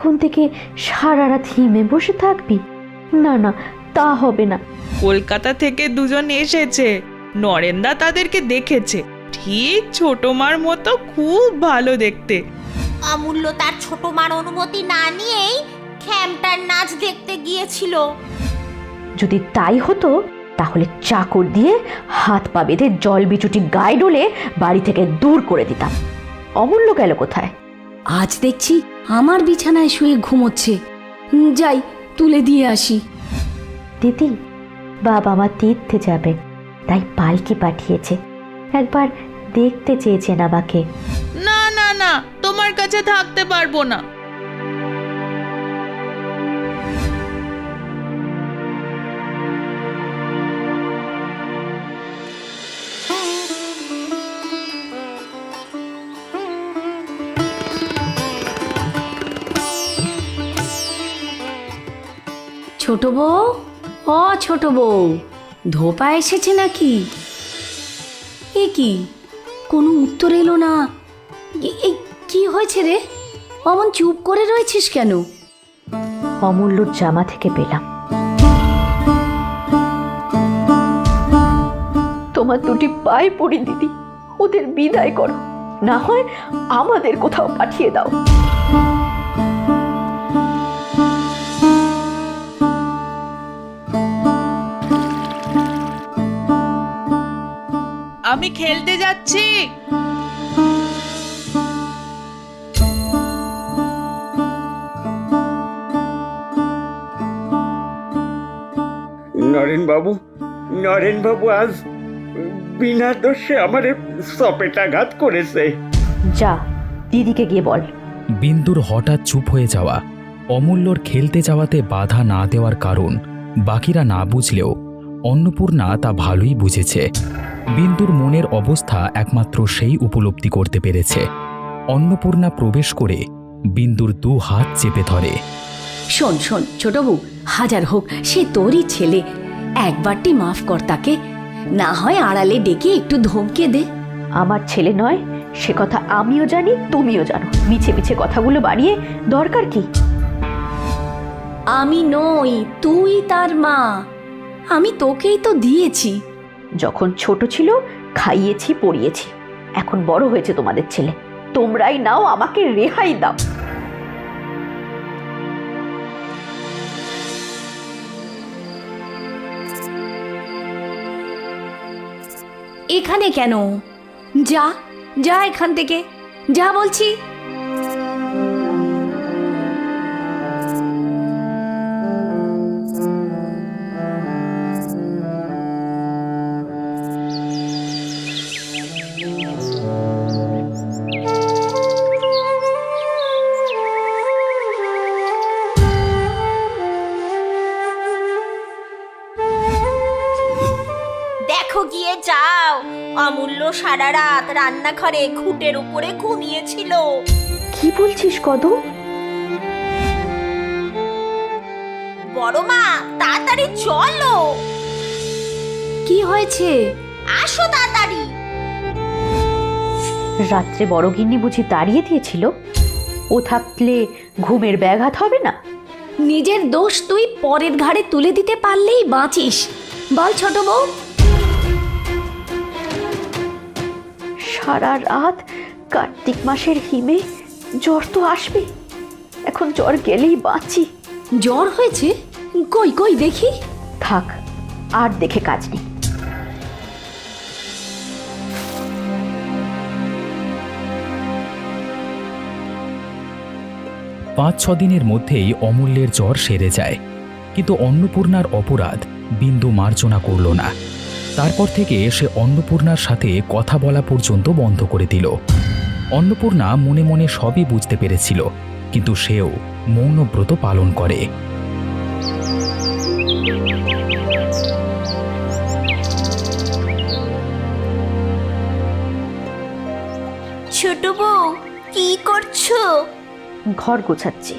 এখন থেকে সারা রাত হিমে বসে থাকবি? না না, তা হবে না। কলকাতা থেকে দুজন এসেছে, নরেন্দা তাদেরকে দেখেছে, ঠিক ছোট মার মতো, খুব ভালো দেখতে। অমূল্য তার ছোট মার অনুমতি না নিয়েই খ্যামটার নাচ দেখতে গিয়েছিল। যদি তাই হতো তাহলে চাকর দিয়ে হাত পা বেঁধে জল বিচুটি গায়ে ডলে বাড়ি থেকে দূর করে দিতাম। অমূল্য গেল কোথায়? আজ দেখছি আমার বিছানায় শুয়ে ঘুমোচ্ছে। যাই, তুলে দিয়ে আসি। দিদি, বাবা মা তীর্থে যাবে, তাই পালকি পাঠিয়েছে। একবার দেখতে চেয়েছেন আমাকে। না না না, তোমার কাছে থাকতে পারবো না। ছোট বউ, ও ছোট বউ, ধোপা এসেছে নাকি? এ কি, কোনো উত্তর এলো না। এই কি হয়েছে রে? অমন চুপ করে রয়েছিস কেন? অমূল্যর জামা থেকে পেলাম। তোমার দুটি পায়ে পড়ি দিদি, ওদের বিদায় করো, না হয় আমাদের কোথাও পাঠিয়ে দাও। আমি খেলতে যাচ্ছি। নরেন বাবু আজ বিনা দোষে আমারে সপেটাঘাত করেছে। যা, দিদিকে গিয়ে বল। বিন্দুর হঠাৎ চুপ হয়ে যাওয়া, অমূল্যর খেলতে যাওয়াতে বাধা না দেওয়ার কারণ বাকিরা না বুঝলেও অন্নপূর্ণা তা ভালোই বুঝেছে। বিন্দুর মনের অবস্থা একমাত্র সেই উপলব্ধি করতে পেরেছে। অন্নপূর্ণা প্রবেশ করে বিন্দুর দু হাত চেপে ধরে। শোন শোন ছোট বউ, হাজার হোক সে তোরই ছেলে, একবারটি মাফ কর তাকে। না হয় আড়ালে ডেকে একটু ধমকে দে। আমার ছেলে নয় সে কথা আমিও জানি, তুমিও জানো। মিছে মিছে কথাগুলো বাড়িয়ে দরকার কি? আমি নই, তুই তার মা। আমি তোকেই তো দিয়েছি। যখন ছোট ছিল খাইয়েছি, পড়িয়েছি। এখন বড় হয়েছে তোমাদের ছেলে, তোমরাই নাও, আমাকে রেহাই দাও। এখানে কেন? যা যা এখান থেকে, যা বলছি। দেখো গিয়ে যাও, অমূল্য সারা রাত রান্নাঘরে খুঁটের উপরে ঘুমিয়েছিল। কি বলছিস কদ? বড় মা, তাড়াতাড়ি চলো। কি হয়েছে? আসো তাড়াতাড়ি। রাত্রে বড় গিন্নি বুঝি তাড়িয়ে দিয়েছিল? ও থাকলে ঘুমের ব্যাঘাত হবে না? নিজের দোষ তুই পরের ঘাড়ে তুলে দিতে পারলেই বাঁচিস। বল ছোট বউ। সারা রাত কার্তিক মাসের হিমে, জ্বর তো আসবে। এখন জ্বর গেলেই বাঁচি। জ্বর হয়েছে? কই কই দেখি। থাক, আর দেখে কাজ নেই। 5-6 দিনের মধ্যেই অমূল্যের জ্বর সেরে যায়। কিন্তু অন্নপূর্ণার অপরাধ বিন্দু মার্জনা করল না। তারপর থেকে সে অন্নপূর্ণার সাথে কথা বলা পর্যন্ত বন্ধ করে দিল। অন্নপূর্ণা মনে মনে সবই বুঝতে পেরেছিল, কিন্তু সেও মৌনব্রত পালন করে। ছোট বউ, কি করছো? ঘর গোছাচ্ছি।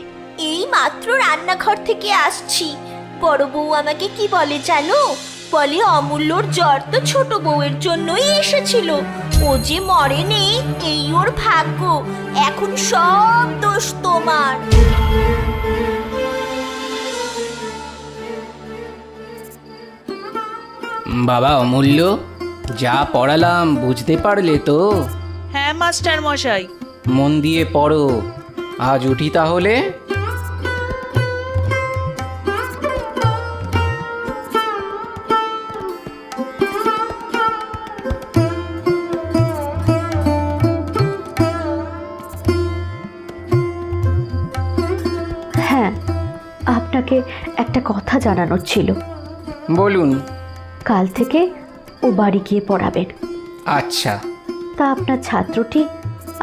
এই মাত্র রান্নাঘর থেকে আসছি। বড় বউ আমাকে কি বলে জানো? বলে অমূল্যর জ্বর তো ছোট বউয়ের জন্যই এসেছিল, ও যে মরেনি এই ওর ভাগ্য, এখন সব দোষ তোমার। বাবা অমূল্য, যা পড়ালাম বুঝতে পারলে তো? হ্যাঁ মাস্টার মশাই। মন দিয়ে পড়ো। আজ উঠি তাহলে। হ্যাঁ, আপনাকে একটা কথা জানানোর ছিল। বলুন। কাল থেকে ও বাড়ি গিয়ে পড়াবেন। আচ্ছা। তা আপনার ছাত্রটি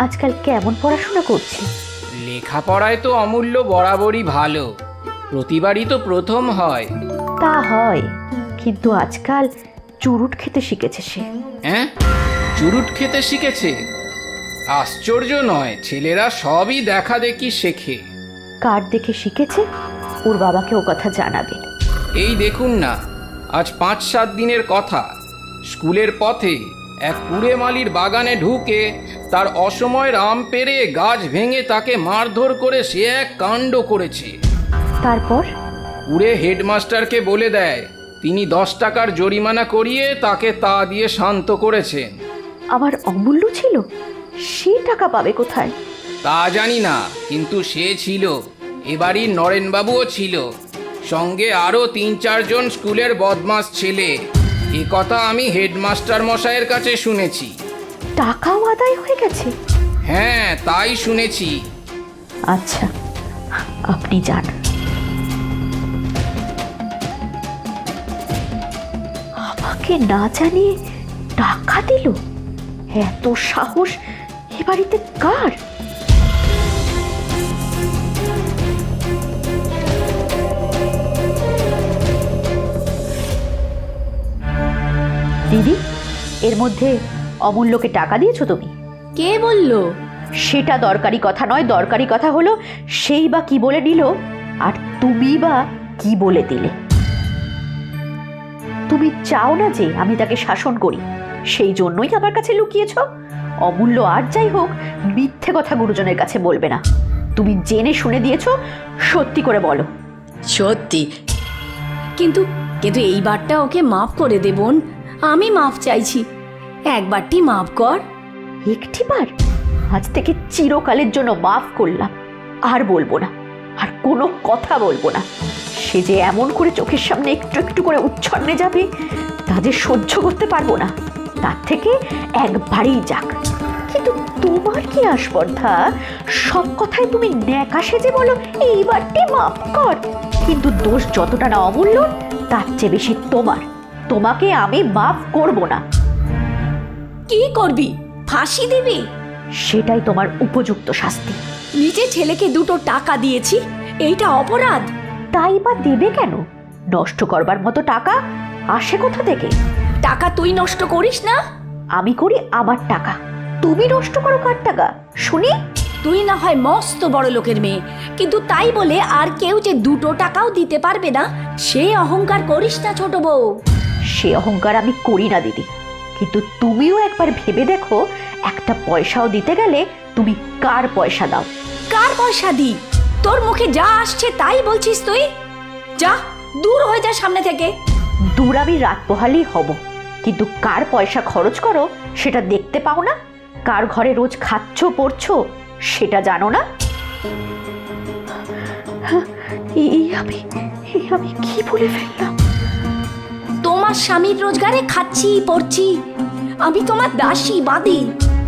আজকাল কেমন পড়াশোনা করছে? লেখাপড়ায় তো অমূল্য বরাবরই ভালো, প্রতিবারই তো প্রথম হয়। তা হয়, কিন্তু আজকাল চুরুট খেতে শিখেছে সে। হ্যাঁ, চুরুট খেতে শিখেছে? আশ্চর্য নয়, ছেলেরা সবই দেখা দেখি শেখে। কার দেখে শিখেছে ওর বাবাকে ও কথা জানাবেন। এই দেখুন না, আজ 5-7 দিনের কথা, স্কুলের পথে এক কুড়ে মালির বাগানে ঢুকে তার অসময়ের আম পেড়ে গাছ ভেঙে তাকে মারধর করে সে এক কাণ্ড করেছে। তারপর কুড়ে হেডমাস্টারকে বলে দেয়, তিনি 10 টাকার জরিমানা করিয়ে তাকে তা দিয়ে শান্ত করেছেন। আমার অমূল্য ছিল, সে টাকা পাবে কোথায়? তা জানি না, কিন্তু সে ছিল। এবারই নরেনবাবুও ছিল, সঙ্গে আরও 3-4 জন স্কুলের বদমাস ছেলে। এ কথা আমি হেডমাস্টার মশাইয়ের কাছে শুনেছি। টাকাও আদায় হয়ে গেছে? হ্যাঁ, তাই শুনেছি। আচ্ছা, আপনি যান। আমাকে না জানিয়ে টাকা দিল? এত সাহস এ বাড়িতে কার? দিদি, এর মধ্যে অমূল্যকে টাকা দিয়েছো তুমি? কে বলল? সেটা দরকারি কথা নয়, দরকারি কথা হলো সেই বা কি বলে নিল, আর তুমি বা কি বলে দিলে। তুমি চাও না যে আমি তাকে শাসন করি, সেই জন্যই আমার কাছে লুকিয়েছ। অমূল্য আর যাই হোক, মিথ্যে কথা গুরুজনের কাছে বলবে না। তুমি জেনে শুনে দিয়েছ, সত্যি করে বলো। সত্যি। কিন্তু কিন্তু এইবারটা ওকে মাফ করে দে বোন, আমি মাফ চাইছি। একবারটি মাফ কর। একটিবার? আজ থেকে চিরকালের জন্য মাফ করলাম, আর বলবো না, আর কোনো কথা বলবো না। সে যে এমন করে চোখের সামনে একটু একটু করে উচ্ছন্নে যাবে, তা যে সহ্য করতে পারবো না। তার থেকে একবারই যাক। কিন্তু তোমার কি আস্পর্ধা, সব কথায় তুমি ন্যাকা সেজে বলো এইবারটি মাফ কর। কিন্তু দোষ যতটা না অমূল্য, তার চেয়ে বেশি তোমার। তোমাকে আমি মাফ করব না। কি করবি? ফাঁসি দিবি? সেটাই তোমার উপযুক্ত শাস্তি। নিজে ছেলেকে 2 টাকা দিয়েছি, এইটা অপরাধ? তাই বা দেবে কেন? নষ্ট করবার মতো টাকা আসে কোথা থেকে? টাকা তুই নষ্ট করিস না? আমি করি আমার টাকা, তুমি নষ্ট করো কার টাকা শুনি? তুই না হয় মস্ত বড় লোকের মেয়ে, কিন্তু তাই বলে আর কেউ যে 2 টাকাও দিতে পারবে না, সে অহংকার করিস না ছোট বউ। সে অহংকার আমি করি না দিদি, কিন্তু তুমিও একবার ভেবে দেখো, একটা পয়সাও দিতে গেলে তুমি কার পয়সা দাও? কার পয়সা দি? তোর মুখে যা আসছে তাই বলছিস তুই। যা, দূর হয়ে যা সামনে থেকে। দূর আমি রাত পোহালেই হব, কিন্তু কার পয়সা খরচ করো সেটা দেখতে পাও না? কার ঘরে রোজ খাচ্ছ পড়ছো সেটা জানো না? এই আমি কি বলে ফেললাম? তোমার স্বামীর রোজগারে খাচ্ছি পড়ছি, আমি তোমার দাসী বাদী,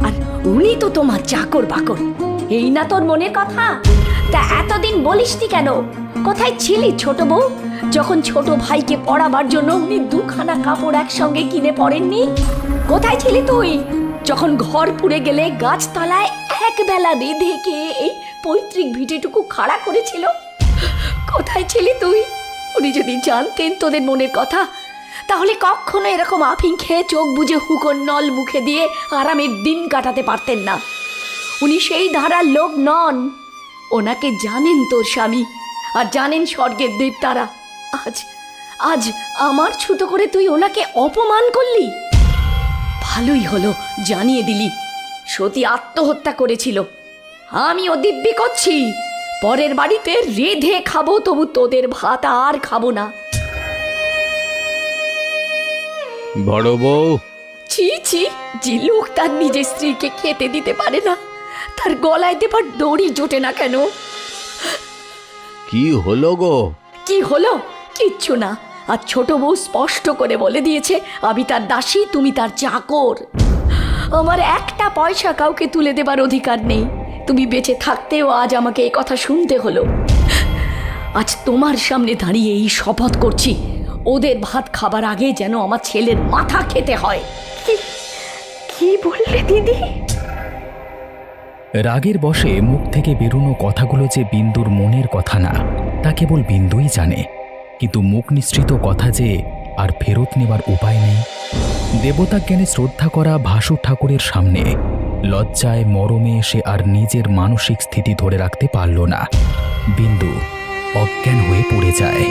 আর উনি তো তোমার চাকর বাকর। এই না তোর মনের কথা? তা এতদিন বলিসনি কেন? কোথায় ছিলি ছোট বউ, যখন ছোট ভাইকে পড়াবার জন্য উনি 2খানা কাপড় একসঙ্গে কিনে পড়েননি? কোথায় ছিলি তুই যখন ঘর পুড়ে গেলে গাছতলায় একবেলা রেঁধে খেয়ে এই পৈতৃক ভিটেটুকু খাড়া করেছিল? কোথায় ছিলি তুই? উনি যদি জানতেন তোদের মনের কথা, তাহলে কখনো এরকম আফিং খেয়ে চোখ বুজে হুকোর নল মুখে দিয়ে আরামের দিন কাটাতে পারতেন না। উনি সেই ধারার লোক নন। ওনাকে জানেন তোর স্বামী, আর জানেন স্বর্গের দেবতারা। আজ আজ আমার ছুতো করে তুই ওনাকে অপমান করলি। ভালোই হলো জানিয়ে দিলি। সতী আত্মহত্যা করেছিল, আমিও দিব্যি করছি। পরের বাড়িতে রেঁধে খাবো, তবু তোদের ভাত আর খাবো না। বড় বউ, ছি ছি, যে লোক তার নিজের স্ত্রীকে খেতে দিতে পারে না, তার গলায় দেবার দড়ি জোটে না কেন? কি হলো গো? কি হলো? কিচ্ছু না। আর ছোট বউ স্পষ্ট করে বলে দিয়েছে আমি তার দাসী, তুমি তার চাকর। আমার একটা পয়সা কাউকে তুলে দেবার অধিকার নেই। তুমি বেঁচে থাকতেও আজ আমাকে এই কথা শুনতে হলো। আজ তোমার সামনে দাঁড়িয়ে এই শপথ করছি, ওদের ভাত খাবার আগে যেন আমার ছেলের মাথা খেতে হয়। কি বললে দিদি? রাগের বশে মুখ থেকে বেরোনো কথাগুলো যে বিন্দুর মনের কথা না, তা কেবল বিন্দুই জানে। কিন্তু মুখ নিঃসৃত কথা যে আর ফেরত নেবার উপায় নেই। দেবতা জ্ঞানে শ্রদ্ধা করা ভাসু ঠাকুরের সামনে লজ্জায় মরমে সে আর নিজের মানসিক স্থিতি ধরে রাখতে পারল না। বিন্দু অজ্ঞান হয়ে পড়ে যায়।